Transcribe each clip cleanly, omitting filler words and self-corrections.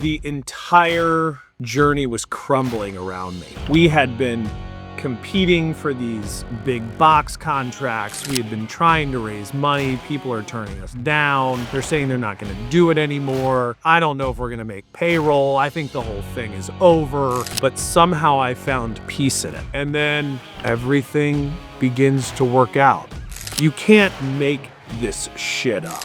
the entire journey was crumbling around me. We had been competing for these big box contracts. We had been trying to raise money. People are turning us down. They're saying they're not going to do it anymore. I don't know if we're going to make payroll. I think the whole thing is over. But somehow I found peace in it. And then everything begins to work out. You can't make this shit up.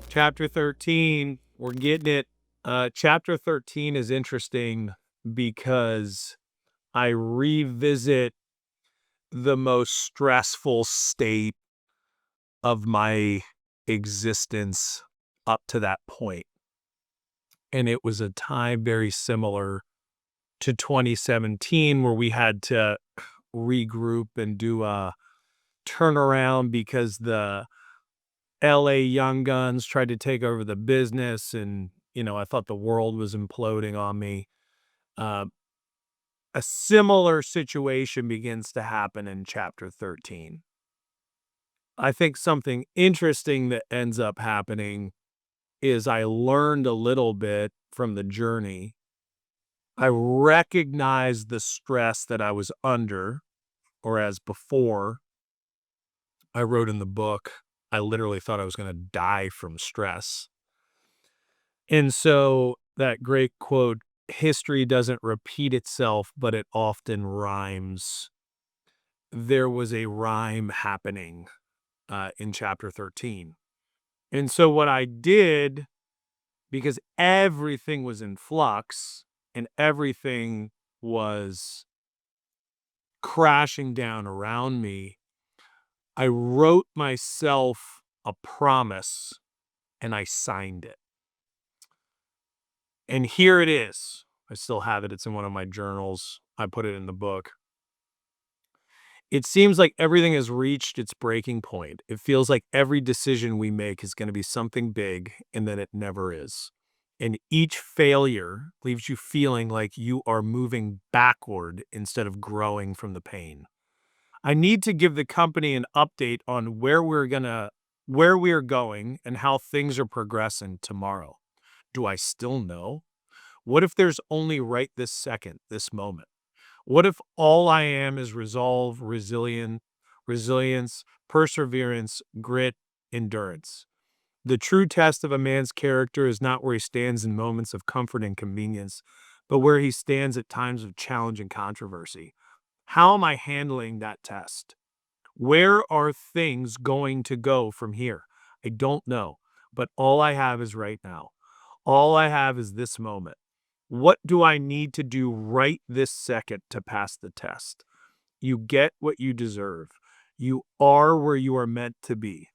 Chapter 13, we're getting it. Chapter 13 is interesting because I revisit the most stressful state of my existence up to that point. And it was a time very similar to 2017 where we had to regroup and do a turnaround because the LA Young Guns tried to take over the business, and I thought the world was imploding on me. A similar situation begins to happen in chapter 13. I think something interesting that ends up happening is I learned a little bit from the journey. I recognized the stress that I was under, or as before, I wrote in the book, I literally thought I was going to die from stress. And so that great quote, history doesn't repeat itself, but it often rhymes. There was a rhyme happening in chapter 13. And so what I did, because everything was in flux and everything was crashing down around me, I wrote myself a promise and I signed it. And here it is. I still have it. It's in one of my journals. I put it in the book. It seems like everything has reached its breaking point. It feels like every decision we make is going to be something big, and then it never is. And each failure leaves you feeling like you are moving backward instead of growing from the pain. I need to give the company an update on where we are going and how things are progressing tomorrow. Do I still know? What if there's only right this second, this moment? What if all I am is resolve, resilience, perseverance, grit, endurance? The true test of a man's character is not where he stands in moments of comfort and convenience, but where he stands at times of challenge and controversy. How am I handling that test? Where are things going to go from here? I don't know, but all I have is right now. All I have is this moment. What do I need to do right this second to pass the test? You get what you deserve. You are where you are meant to be.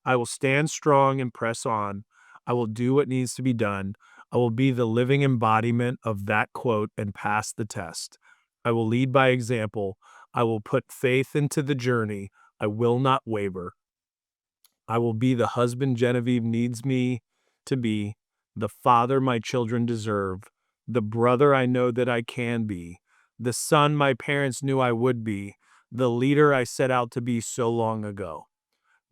I will stand strong and press on. I will do what needs to be done. I will be the living embodiment of that quote and pass the test. I will lead by example. I will put faith into the journey. I will not waver. I will be the husband Genevieve needs me to be, the father my children deserve, the brother I know that I can be, the son my parents knew I would be, the leader I set out to be so long ago.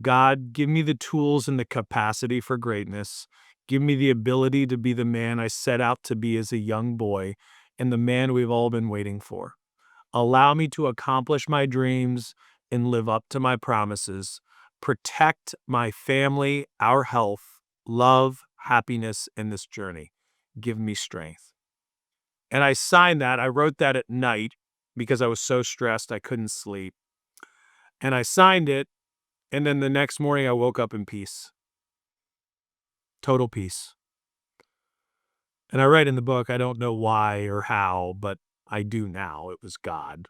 God, give me the tools and the capacity for greatness. Give me the ability to be the man I set out to be as a young boy and the man we've all been waiting for. Allow me to accomplish my dreams and live up to my promises. Protect my family, our health, love, happiness in this journey. Give me strength. And I signed that. I wrote that at night because I was so stressed I couldn't sleep. And I signed it. And then the next morning I woke up in peace. Total peace. And I write in the book, I don't know why or how, but I do now. It was God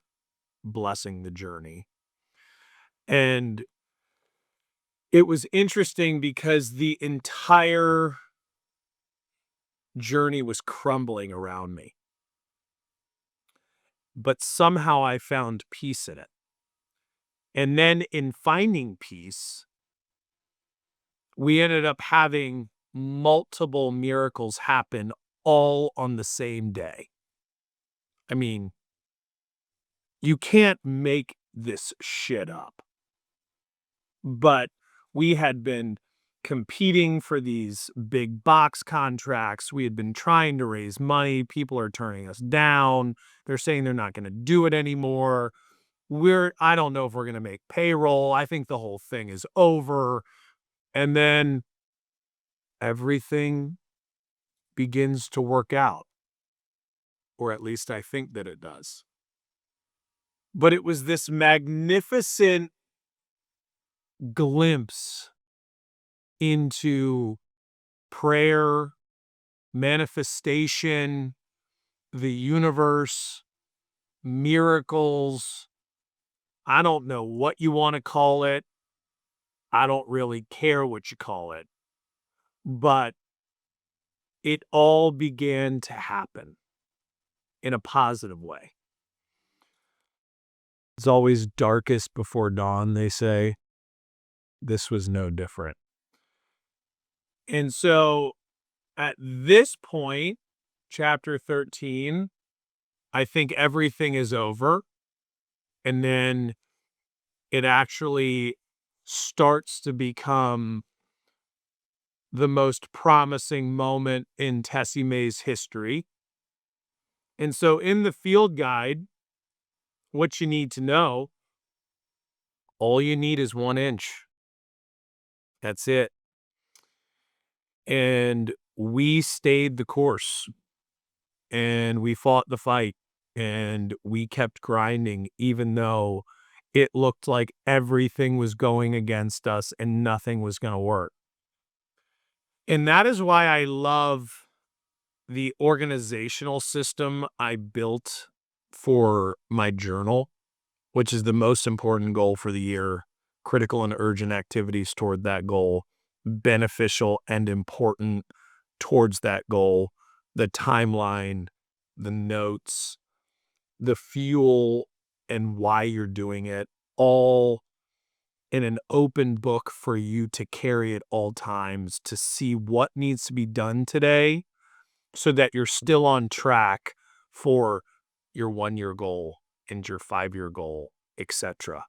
blessing the journey. And it was interesting because the entire journey was crumbling around me. But somehow I found peace in it. And then in finding peace, we ended up having multiple miracles happen all on the same day. I mean, you can't make this shit up. But we had been competing for these big box contracts. We had been trying to raise money. People are turning us down. They're saying they're not going to do it anymore. I don't know if we're going to make payroll. I think the whole thing is over. And then everything begins to work out, or at least I think that it does. But it was this magnificent glimpse into prayer, manifestation, the universe, miracles. I don't know what you want to call it. I don't really care what you call it. But it all began to happen in a positive way. It's always darkest before dawn, they say. This was no different. And so at this point, chapter 13, I think everything is over. And then it actually starts to become the most promising moment in Tessie Mae's history. And so in the field guide, what you need to know, all you need is 1 inch. That's it. And we stayed the course, and we fought the fight, and we kept grinding, even though it looked like everything was going against us and nothing was going to work. And that is why I love the organizational system I built for my journal, which is the most important goal for the year, critical and urgent activities toward that goal, beneficial and important towards that goal, the timeline, the notes, the fuel, and why you're doing it, all in an open book for you to carry at all times to see what needs to be done today so that you're still on track for your 1-year goal and your 5-year goal, etc.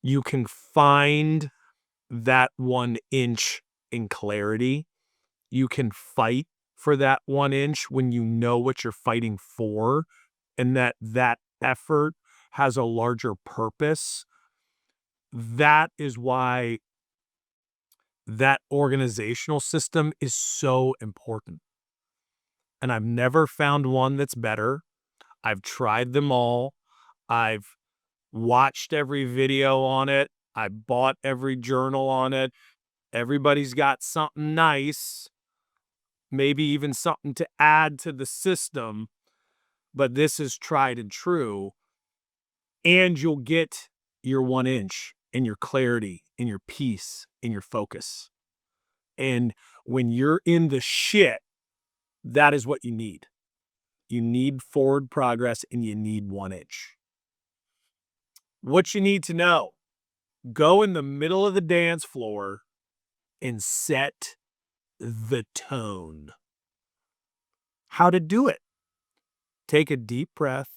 You can find that 1 inch in clarity. You can fight for that 1 inch when you know what you're fighting for, and that effort has a larger purpose. That is why that organizational system is so important. And I've never found one that's better. I've tried them all. I've watched every video on it. I bought every journal on it. Everybody's got something nice, maybe even something to add to the system, but this is tried and true. And you'll get your 1 inch and your clarity and your peace and your focus. And when you're in the shit, that is what you need. You need forward progress and you need 1 inch. What you need to know, go in the middle of the dance floor and set the tone. How to do it. Take a deep breath,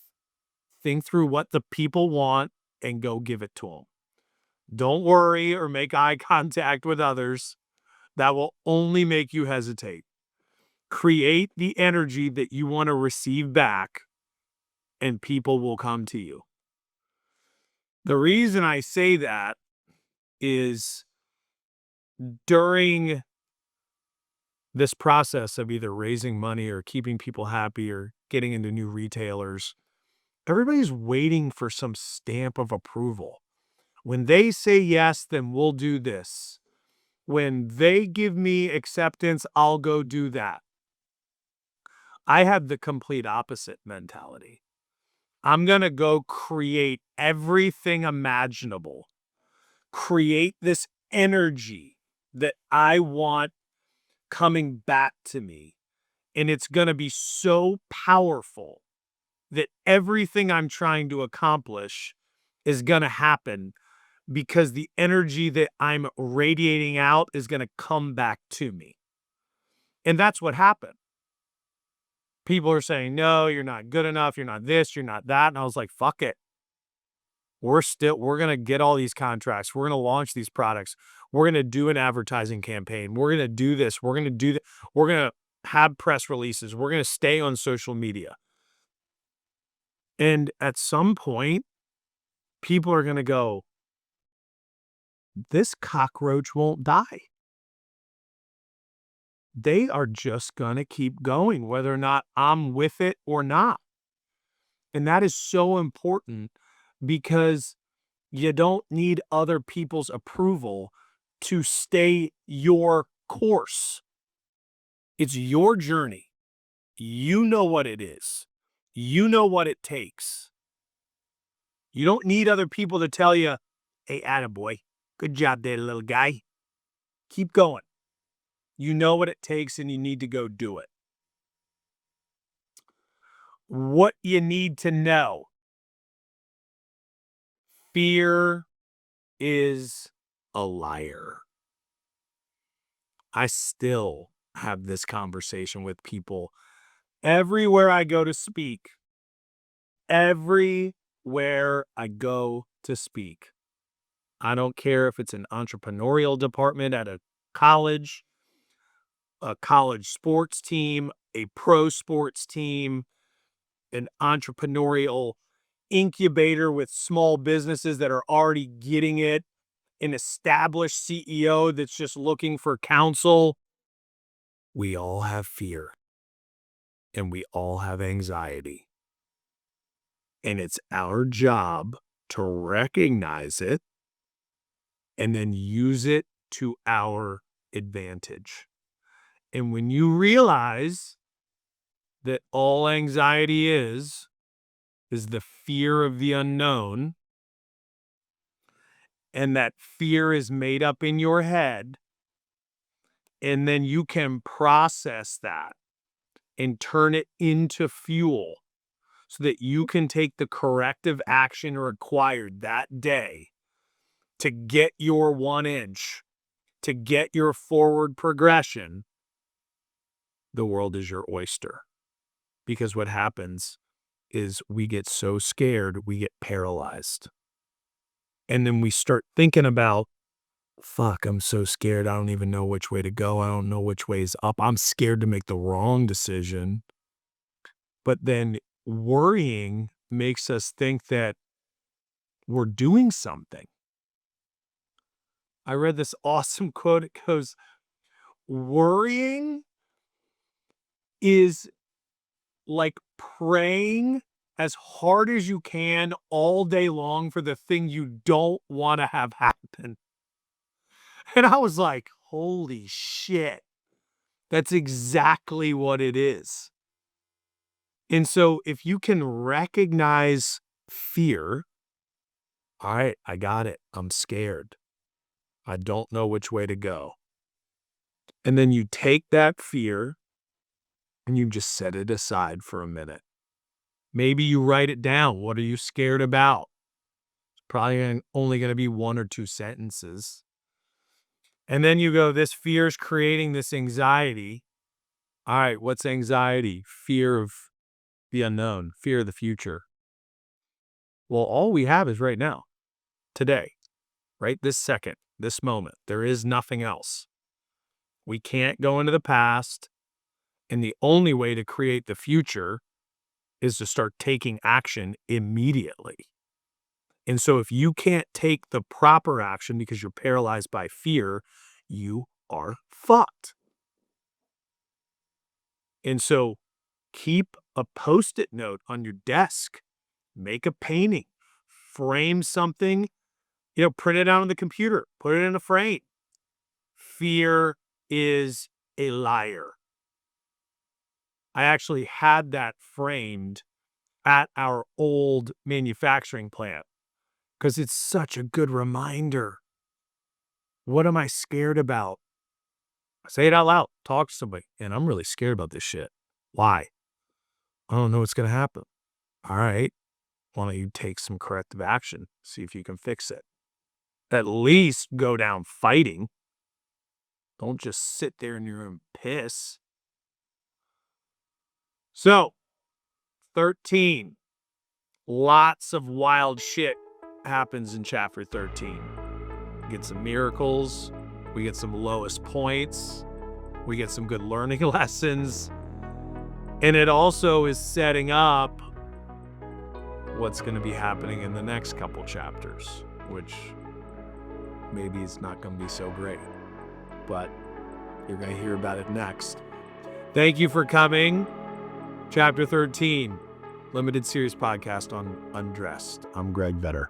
think through what the people want, and go give it to them. Don't worry or make eye contact with others. That will only make you hesitate. Create the energy that you want to receive back, and people will come to you. The reason I say that is during this process of either raising money or keeping people happy or getting into new retailers, everybody's waiting for some stamp of approval. When they say yes, then we'll do this. When they give me acceptance, I'll go do that. I have the complete opposite mentality. I'm going to go create everything imaginable. Create this energy that I want coming back to me. And it's going to be so powerful that everything I'm trying to accomplish is going to happen because the energy that I'm radiating out is going to come back to me. And that's what happened. People are saying, no, you're not good enough. You're not this, you're not that. And I was like, fuck it. we're going to get all these contracts. We're going to launch these products. We're going to do an advertising campaign. We're going to do this. We're going to do that. We're going to have press releases. We're going to stay on social media. And at some point, people are going to go, this cockroach won't die. They are just going to keep going, whether or not I'm with it or not. And that is so important because you don't need other people's approval to stay your course. It's your journey. You know what it is. You know what it takes. You don't need other people to tell you, hey, attaboy, good job there, little guy. Keep going. You know what it takes and you need to go do it. What you need to know. Fear is a liar. I still have this conversation with people everywhere I go to speak. Everywhere I go to speak. I don't care if it's an entrepreneurial department at a college sports team, a pro sports team, an entrepreneurial incubator with small businesses that are already getting it, an established CEO that's just looking for counsel. We all have fear and we all have anxiety. And it's our job to recognize it and then use it to our advantage. And when you realize that all anxiety is the fear of the unknown, and that fear is made up in your head, and then you can process that and turn it into fuel so that you can take the corrective action required that day to get your 1 inch, to get your forward progression, the world is your oyster. Because what happens is we get so scared, we get paralyzed. And then we start thinking about, fuck, I'm so scared. I don't even know which way to go. I don't know which way is up. I'm scared to make the wrong decision. But then worrying makes us think that we're doing something. I read this awesome quote. It goes, worrying is like praying as hard as you can all day long for the thing you don't want to have happen. And I was like, holy shit. That's exactly what it is. And so if you can recognize fear, all right, I got it. I'm scared. I don't know which way to go. And then you take that fear and you just set it aside for a minute. Maybe you write it down. What are you scared about? It's probably only going to be 1 or 2 sentences. And then you go, this fear is creating this anxiety. All right, what's anxiety? Fear of the unknown, fear of the future. Well, all we have is right now, today, right this second, this moment. There is nothing else. We can't go into the past. And the only way to create the future is to start taking action immediately. And so if you can't take the proper action because you're paralyzed by fear, you are fucked. And so keep a Post-it note on your desk, make a painting, frame something, print it out on the computer, put it in a frame. Fear is a liar. I actually had that framed at our old manufacturing plant because it's such a good reminder. What am I scared about? Say it out loud, talk to somebody, and I'm really scared about this shit. Why? I don't know what's going to happen. All right. Why don't you take some corrective action? See if you can fix it. At least go down fighting. Don't just sit there in your own piss. So, 13. Lots of wild shit happens in chapter 13. We get some miracles, we get some lowest points, we get some good learning lessons, and it also is setting up what's going to be happening in the next couple chapters, which maybe it's not going to be so great, but you're going to hear about it next. Thank you for coming. Chapter 13, limited series podcast on Undressed. I'm Greg Vetter.